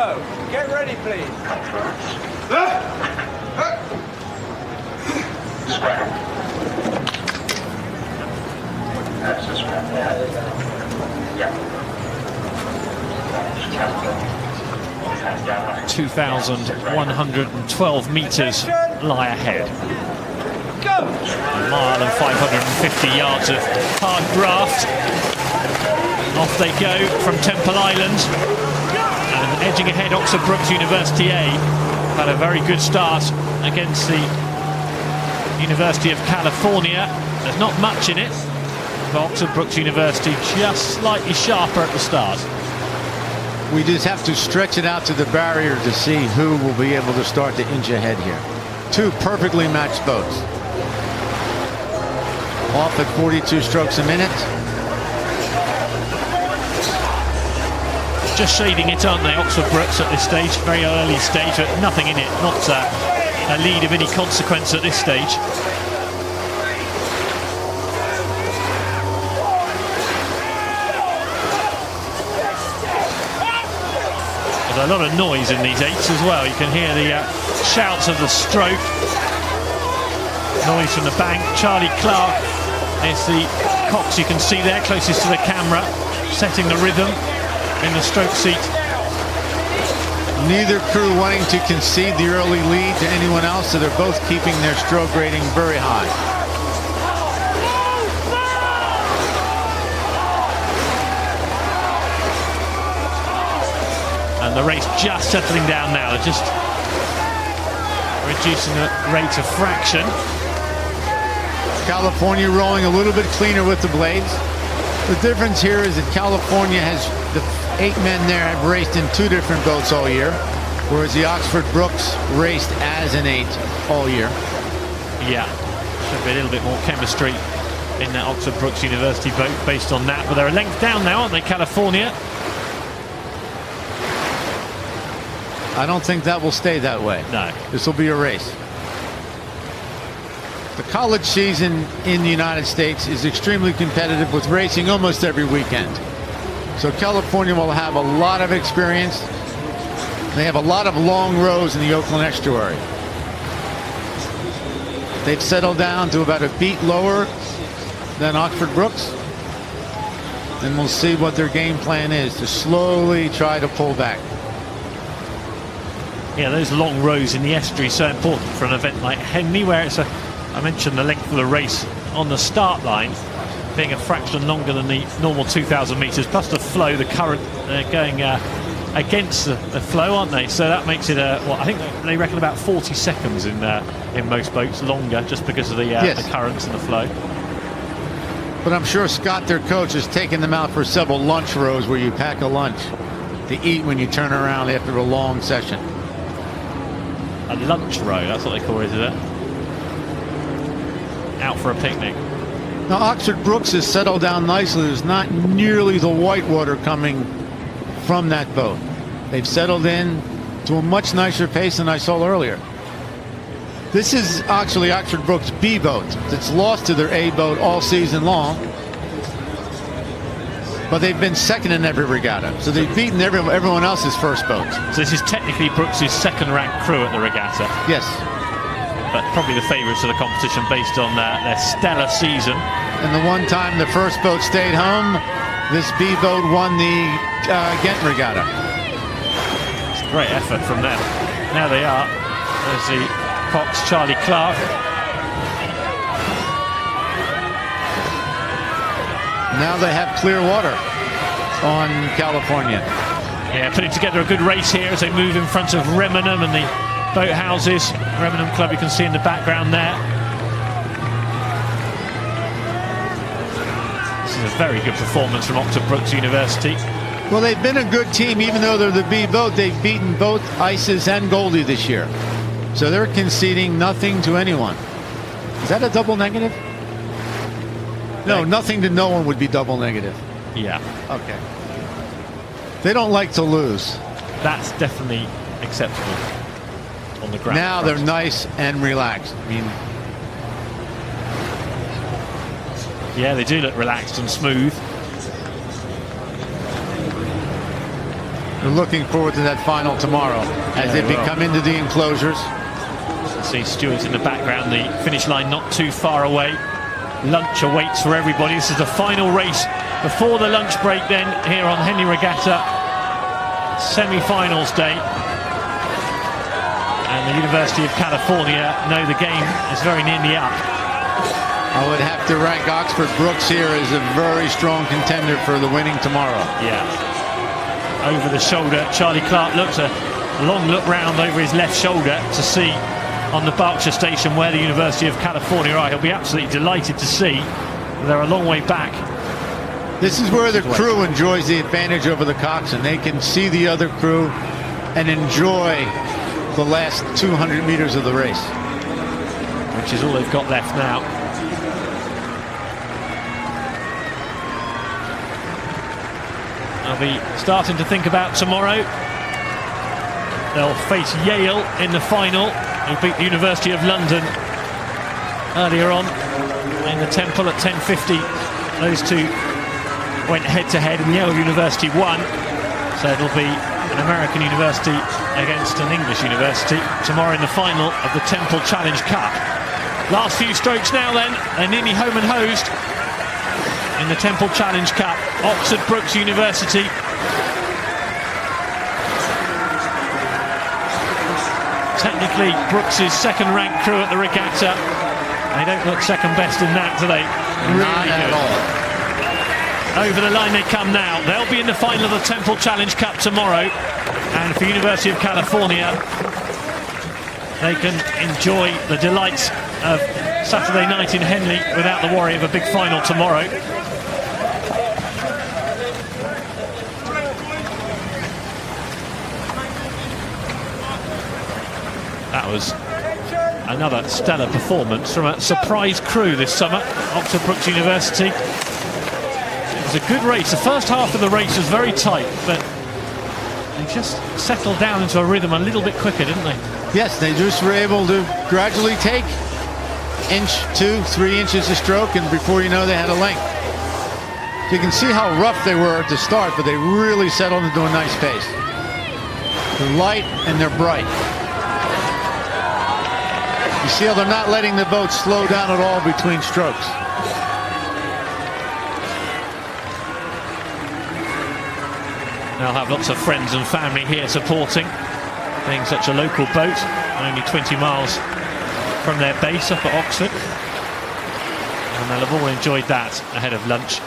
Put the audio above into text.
Go. Get ready, please. Yeah. 2,112 meters lie ahead. Go. A mile and 550 yards of hard graft. Off they go from Temple Island. And edging ahead, Oxford Brookes University A had a very good start against the University of California. There's not much in it, but Oxford Brookes University just slightly sharper at the start. We just have to stretch it out to the barrier to see who will be able to start to inch ahead here. Two perfectly matched boats. Off at 42 strokes a minute. Just shading it, aren't they, Oxford Brookes at this stage? Very early stage, but nothing in it. Not a lead of any consequence at this stage. There's a lot of noise in these eights as well. You can hear the shouts of the stroke. Noise from the bank. Charlie Clark is the cox you can see there, closest to the camera, setting the rhythm in the stroke seat. Neither crew wanting to concede the early lead to anyone else, so they're both keeping their stroke rating very high. And the race just settling down now. They're just reducing the rate a fraction. California rolling a little bit cleaner with the blades. The difference here is that California has the 8 men there have raced in 2 different boats all year, whereas the Oxford Brookes raced as an 8 all year. Yeah, should be a little bit more chemistry in that Oxford Brookes University boat based on that. But they're a length down now, aren't they, California? I don't think that will stay that way. No. This will be a race. The college season in the United States is extremely competitive with racing almost every weekend. So California will have a lot of experience. They have a lot of long rows in the Oakland estuary. They've settled down to about a beat lower than Oxford Brookes. And we'll see what their game plan is to slowly try to pull back. Yeah, those long rows in the estuary so important for an event like Henley, where it's I mentioned the length of the race on the start line being a fraction longer than the normal 2,000 meters, plus the flow, the current, they're going against the flow, aren't they? So that makes it I think they reckon about 40 seconds in most boats longer, just because of the currents and the flow. But I'm sure Scott, their coach, has taken them out for several lunch rows where you pack a lunch to eat when you turn around after a long session. A lunch row, that's what they call it, is it? Out for a picnic. Now Oxford Brookes has settled down nicely. There's not nearly the white water coming from that boat. They've settled in to a much nicer pace than I saw earlier. This is actually Oxford Brookes' B boat that's lost to their A boat all season long. But they've been second in every regatta. So they've beaten everyone else's first boat. So this is technically Brooks' second-ranked crew at the regatta. Yes. But probably the favourites of the competition based on their stellar season. And the one time the first boat stayed home, this B boat won the Ghent regatta. It's a great effort from them. Now they are. There's the Cox, Charlie Clark. Now they have clear water on California. Yeah, putting together a good race here as they move in front of Remenham and the boathouses. Remenham Club you can see in the background there. This is a very good performance from Oxford Brookes University. Well, they've been a good team, even though they're the B boat. They've beaten both Isis and Goldie this year. So they're conceding nothing to anyone. Is that a double negative? No, nothing to no one would be double negative. Yeah. Okay. They don't like to lose. That's definitely acceptable on the ground. Now they're nice and relaxed. I mean, yeah, they do look relaxed and smooth. We're looking forward to that final tomorrow as they come into the enclosures. See Stewart in the background, the finish line not too far away. Lunch awaits for everybody. This is the final race before the lunch break then here on Henley Regatta. Semi-finals day. And the University of California know the game is very nearly up. I would have to rank Oxford Brookes here as a very strong contender for the winning tomorrow. Yeah. Over the shoulder, Charlie Clark looks a long look round over his left shoulder to see on the Berkshire station where the University of California are. He'll be absolutely delighted to see they're a long way back. This is where the crew enjoys the advantage over the coxswain. They can see the other crew and enjoy the last 200 meters of the race, which is all they've got left now. They'll be starting to think about tomorrow. They'll face Yale in the final, who beat the University of London earlier on in the Temple at 10:50. Those two went head-to-head and Yale University won. So it'll be an American university against an English university tomorrow in the final of the Temple Challenge Cup. Last few strokes now then, they're nearly home and hosed in the Temple Challenge Cup. Oxford Brookes University. Technically Brooks' second-ranked crew at the regatta. They don't look second best in that, do they? Not at all. Over the line they come now. They'll be in the final of the Temple Challenge Cup tomorrow. And for University of California, they can enjoy the delights of Saturday night in Henley without the worry of a big final tomorrow. That was another stellar performance from a surprise crew this summer, Oxford Brookes University. It was a good race. The first half of the race was very tight, but they just settled down into a rhythm a little bit quicker, didn't they? Yes, they just were able to gradually take inch, 2, 3 inches a stroke, and before you know, they had a length. You can see how rough they were at the start, but they really settled into a nice pace. They're light and they're bright. You see how they're not letting the boat slow down at all between strokes. They'll have lots of friends and family here supporting, being such a local boat, only 20 miles from their base up at Oxford. And they'll have all enjoyed that ahead of lunch.